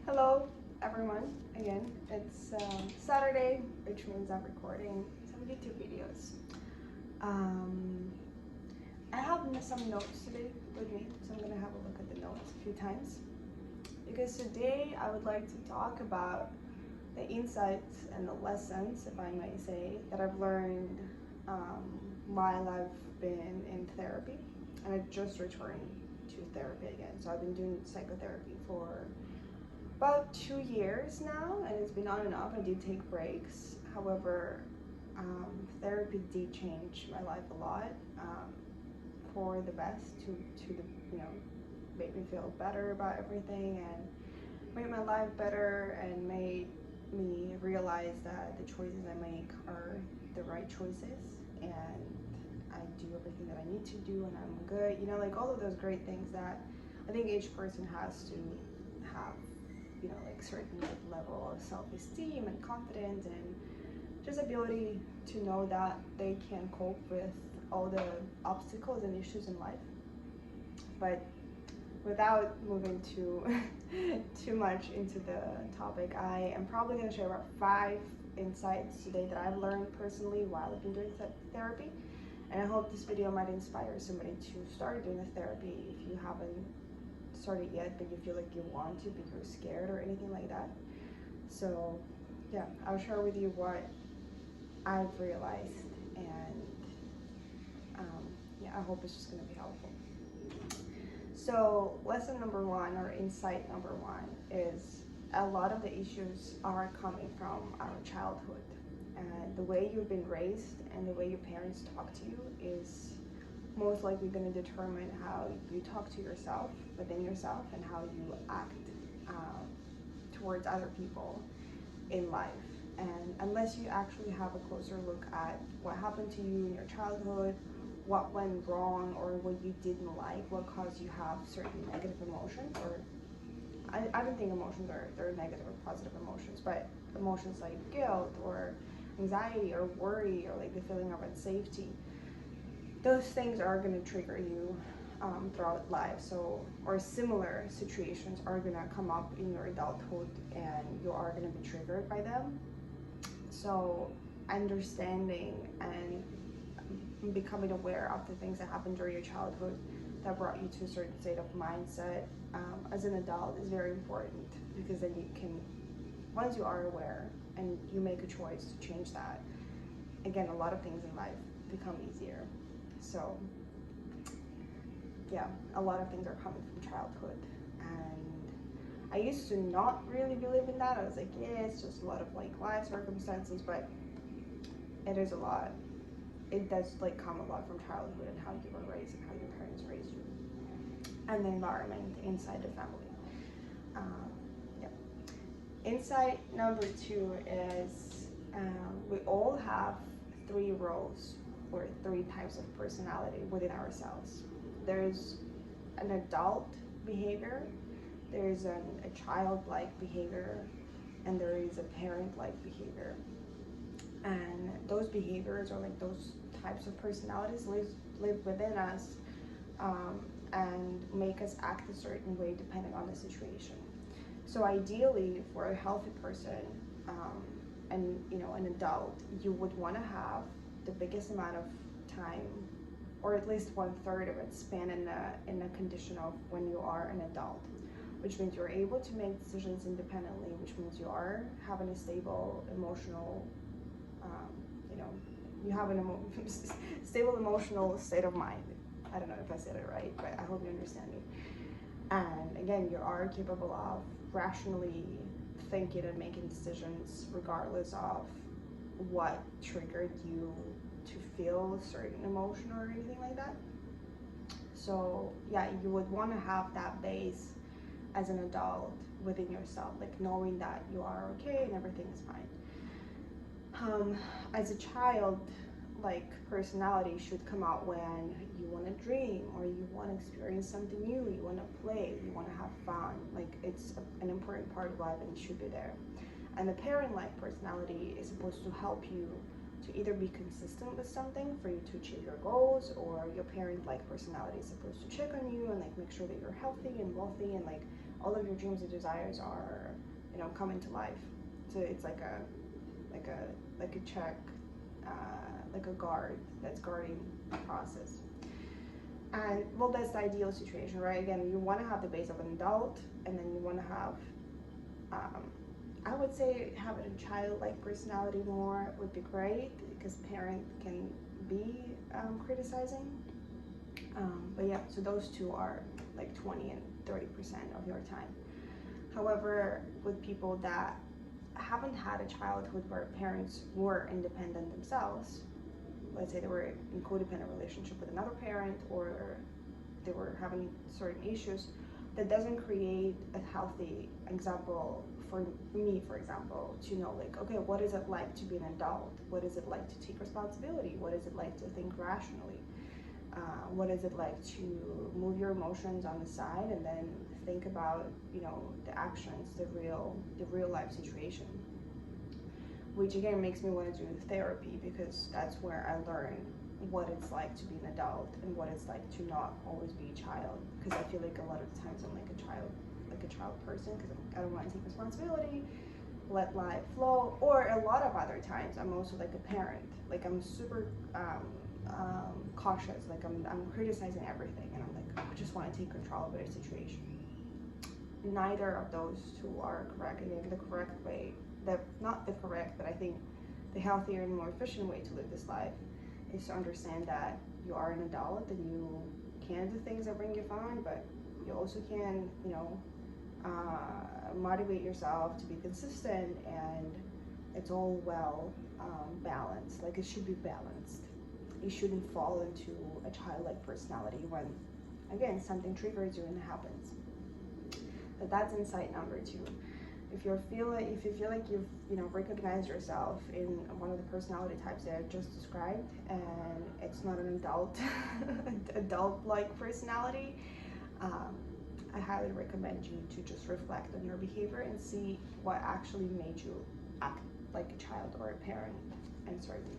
Hello, everyone. Again, it's Saturday, which means I'm recording some YouTube videos. Um, I have some notes today with me, so I'm gonna have a look at the notes a few times. Because today I would like to talk about the insights and the lessons, if I may say, that I've learned while I've been in therapy. And I just returned to therapy again. So I've been doing psychotherapy for about 2 years now, and it's been on and off. I do take breaks. However, therapy did change my life a lot, for the best, to the make me feel better about everything and made my life better and made me realize that the choices I make are the right choices, and I do everything that I need to do, and I'm good. Like all of those great things that I think each person has to have, like certain level of self-esteem and confidence and just ability to know that they can cope with all the obstacles and issues in life. But without moving too much into the topic, I am probably going to share about 5 insights today that I've learned personally while I've been doing therapy. And I hope this video might inspire somebody to start doing a therapy if you haven't started yet, but you feel like you want to, but you're scared or anything like that. So yeah, I'll share with you what I've realized, and yeah, I hope it's just going to be helpful. So lesson number 1, or insight number 1, is a lot of the issues are coming from our childhood, and the way you've been raised and the way your parents talk to you is most likely going to determine how you talk to yourself, within yourself, and how you act towards other people in life. And unless you actually have a closer look at what happened to you in your childhood, what went wrong, or what you didn't like, what caused you have certain negative emotions, or I don't think emotions they're negative or positive emotions, but emotions like guilt or anxiety or worry or like the feeling of unsafety, those things are going to trigger you throughout life. So, or similar situations are going to come up in your adulthood, and you are going to be triggered by them. So understanding and becoming aware of the things that happened during your childhood that brought you to a certain state of mindset as an adult is very important, because then you can, once you are aware and you make a choice to change that, again, a lot of things in life become easier. So yeah, a lot of things are coming from childhood, and I used to not really believe in that. I was like, yeah, it's just a lot of like life circumstances, but it is a lot. It does like come a lot from childhood and how you were raised and how your parents raised you, and the environment inside the family. Yeah. Insight number 2 is we all have 3 roles or 3 types of personality within ourselves. There's an adult behavior, there's a childlike behavior, and there is a parent-like behavior. And those behaviors, or like those types of personalities, live within us, and make us act a certain way depending on the situation. So ideally, for a healthy person, and an adult, you would want to have the biggest amount of time, or at least 1/3 of it, spent in a condition of when you are an adult, which means you're able to make decisions independently, which means you are having a stable emotional, you have an stable emotional state of mind. I don't know if I said it right, but I hope you understand me. And again, you are capable of rationally thinking and making decisions regardless of what triggered you to feel a certain emotion or anything like that. So yeah, you would want to have that base as an adult within yourself, like knowing that you are okay and everything is fine. As a child, like personality should come out when you want to dream, or you want to experience something new, you want to play, you want to have fun. Like it's an important part of life, and it should be there. And the parent-like personality is supposed to help you to either be consistent with something for you to achieve your goals, or your parent-like personality is supposed to check on you and like make sure that you're healthy and wealthy and like all of your dreams and desires are, you know, coming to life. So it's like a check, like a guard that's guarding the process. And well, that's the ideal situation, right? Again, you want to have the base of an adult, and then you want to have, I would say, having a childlike personality more would be great, because parent can be criticizing. But yeah, so those two are like 20 and 30% of your time. However, with people that haven't had a childhood where parents were independent themselves, let's say they were in codependent relationship with another parent, or they were having certain issues, that doesn't create a healthy example for me, for example, to know, like, okay, what is it like to be an adult? What is it like to take responsibility? What is it like to think rationally? What is it like to move your emotions on the side and then think about, you know, the actions, the real life situation? Which again makes me want to do therapy, because that's where I learn what it's like to be an adult and what it's like to not always be a child. Because I feel like a lot of times I'm like a child person, because I don't want to take responsibility, let life flow. Or a lot of other times I'm also like a parent, like I'm super cautious, like I'm criticizing everything, and I'm like, I just want to take control of their situation. Neither of those two are correct. Again, the correct way, not the correct, but I think the healthier and more efficient way to live this life is to understand that you are an adult and you can do things that bring you fun, but you also can, you know, motivate yourself to be consistent, and it's all well balanced. Like, it should be balanced. You shouldn't fall into a childlike personality when, again, something triggers you and it happens. But that's insight number 2. If you feel like you've, you know, recognized yourself in one of the personality types that I just described, and it's not an adult-like personality, I highly recommend you to just reflect on your behavior and see what actually made you act like a child or a parent in certain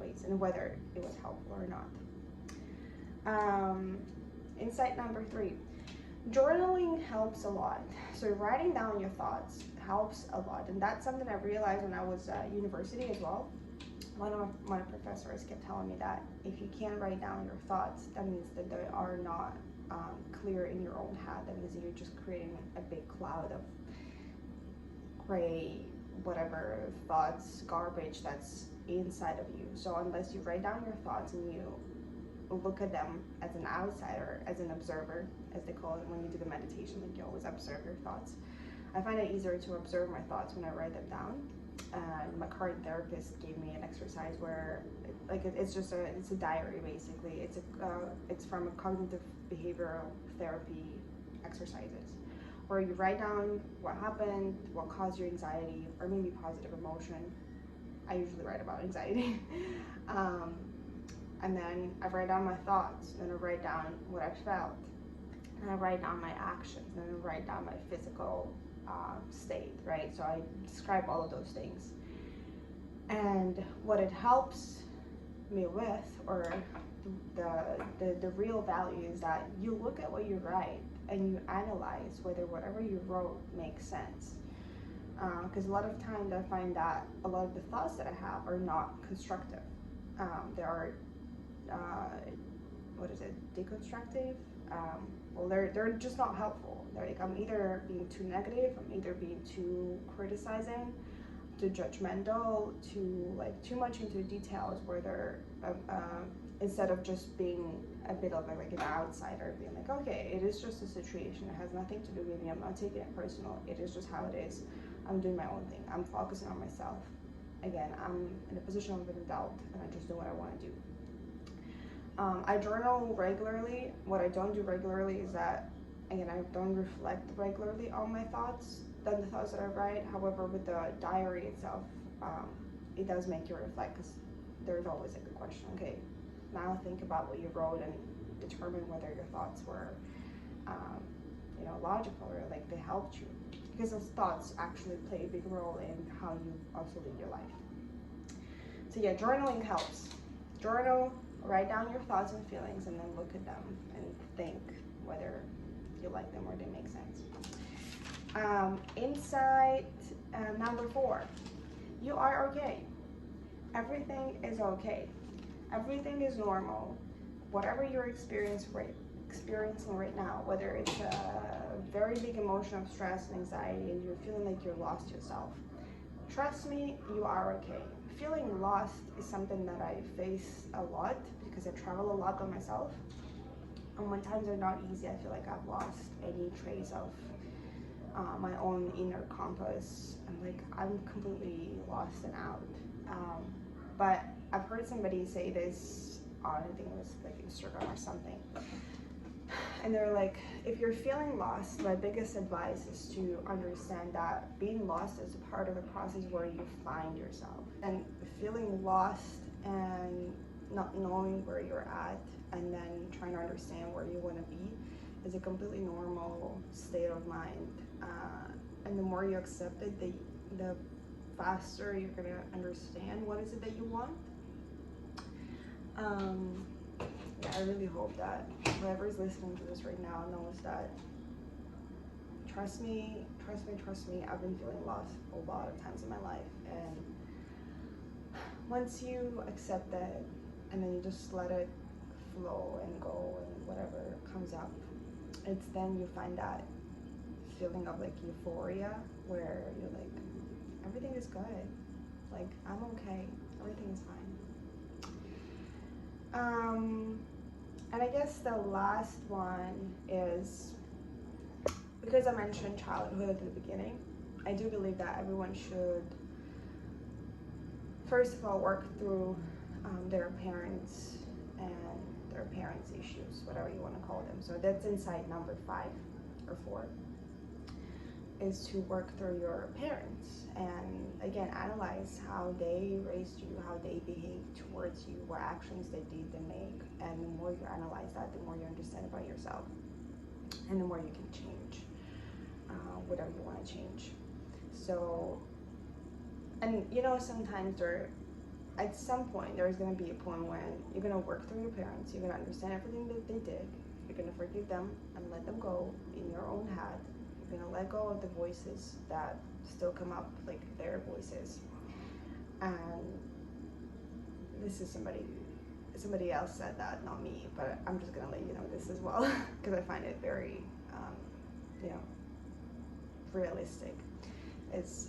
ways, and whether it was helpful or not. Insight number 3. Journaling helps a lot. So writing down your thoughts helps a lot, and that's something I realized when I was at university as well. One of my professors kept telling me that if you can't write down your thoughts, that means that they are not clear in your own head. That means that you're just creating a big cloud of gray, whatever thoughts, garbage that's inside of you. So unless you write down your thoughts and you look at them as an outsider, as an observer, as they call it when you do the meditation, like you always observe your thoughts. I find it easier to observe my thoughts when I write them down. And my current therapist gave me an exercise where, it's a diary basically. It's from a cognitive behavioral therapy exercises, where you write down what happened, what caused your anxiety, or maybe positive emotion. I usually write about anxiety. And then I write down my thoughts, then I write down what I felt, and I write down my actions, and I write down my physical state, right? So I describe all of those things. And what it helps me with, or the real value, is that you look at what you write and you analyze whether whatever you wrote makes sense. Because a lot of times I find that a lot of the thoughts that I have are not constructive. They are deconstructive. Well, they're just not helpful. They're like, I'm either being too negative, I'm either being too criticizing, too judgmental, too much into details, where they're instead of just being a bit of an outsider, being like, okay, it is just a situation, it has nothing to do with me, I'm not taking it personal, it is just how it is, I'm doing my own thing, I'm focusing on myself. Again, I'm in a position of an adult and I just do what I want to do. I journal regularly. What I don't do regularly is that, again, I don't reflect regularly on my thoughts, than the thoughts that I write. However, with the diary itself, it does make you reflect, because there's always like a question, okay, now think about what you wrote and determine whether your thoughts were, logical, or like they helped you. Because those thoughts actually play a big role in how you also live your life. So yeah, journaling helps. Journal, write down your thoughts and feelings, and then look at them and think whether you like them or they make sense. Insight number 4, you are okay. Everything is okay. Everything is normal. Whatever you're experiencing right now, whether it's a very big emotion of stress and anxiety and you're feeling like you're lost yourself, trust me, you are okay. Feeling lost is something that I face a lot because I travel a lot by myself. And when times are not easy, I feel like I've lost any trace of my own inner compass. I'm completely lost and out. But I've heard somebody say this on, I think it was like Instagram or something. And they're like, if you're feeling lost, my biggest advice is to understand that being lost is a part of the process where you find yourself. And feeling lost and not knowing where you're at and then trying to understand where you want to be is a completely normal state of mind. And the more you accept it, the faster you're going to understand what is it that you want. Yeah, I really hope that whoever's listening to this right now knows that trust me, I've been feeling lost a lot of times in my life. And once you accept that and then you just let it flow and go and whatever comes up, it's then you find that feeling of like euphoria where you're like, everything is good. Like, I'm okay. Everything is fine. And I guess the last one is, because I mentioned childhood at the beginning, I do believe that everyone should, first of all, work through their parents and their parents' issues, whatever you want to call them. So that's insight number 5 or 4, is to work through your parents and again analyze how they raised you, how they behaved towards you, what actions they did and make. And the more you analyze that, the more you understand about yourself and the more you can change whatever you want to change. So, and you know, sometimes at some point there's going to be a point when you're going to work through your parents, you're going to understand everything that they did, you're going to forgive them and let them go in your own head. You're going to let go of the voices that still come up, like their voices. And this is somebody else said that, not me, but I'm just going to let you know this as well because I find it very realistic. It's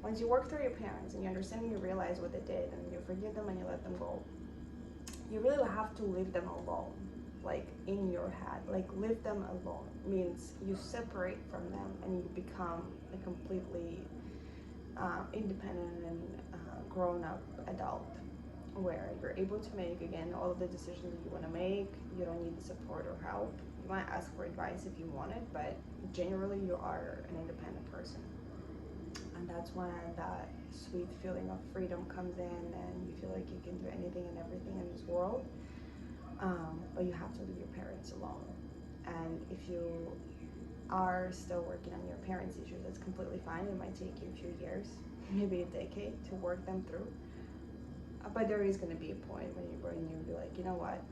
once you work through your parents and you understand and you realize what they did and you forgive them and you let them go, you really have to leave them alone, like in your head. Like, leave them alone means you separate from them and you become a completely independent and grown-up adult where you're able to make, again, all of the decisions that you want to make. You don't need the support or help. You might ask for advice if you want it, but generally you are an independent person. And that's when that sweet feeling of freedom comes in and you feel like you can do anything and everything in this world. But you have to leave your parents alone. And if you are still working on your parents' issues, that's completely fine. It might take you a few years, maybe a decade, to work them through. But there is going to be a point when you'll be like, you know what,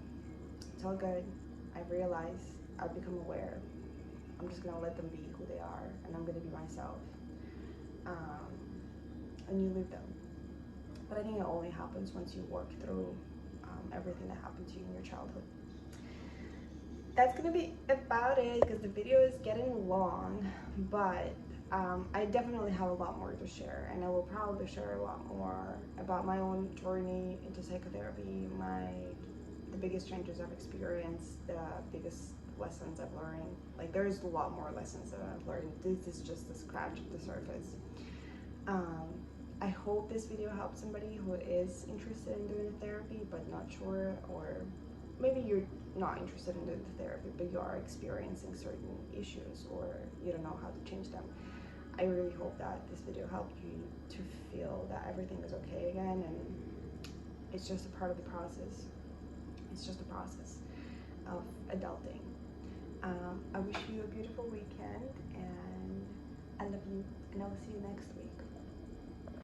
it's all good. I've realized, I've become aware. I'm just going to let them be who they are, and I'm going to be myself. And you leave them. But I think it only happens once you work through everything that happened to you in your childhood. That's going to be about it because the video is getting long, but I definitely have a lot more to share, and I will probably share a lot more about my own journey into psychotherapy, the biggest changes I've experienced, the biggest lessons I've learned. Like, there's a lot more lessons that I've learned. This is just the scratch of the surface. I hope this video helps somebody who is interested in doing the therapy but not sure, or maybe you're not interested in doing the therapy but you are experiencing certain issues or you don't know how to change them. I really hope that this video helped you to feel that everything is okay again, and it's just a part of the process. It's just a process of adulting. I wish you a beautiful weekend, and I love you, and I will see you next week.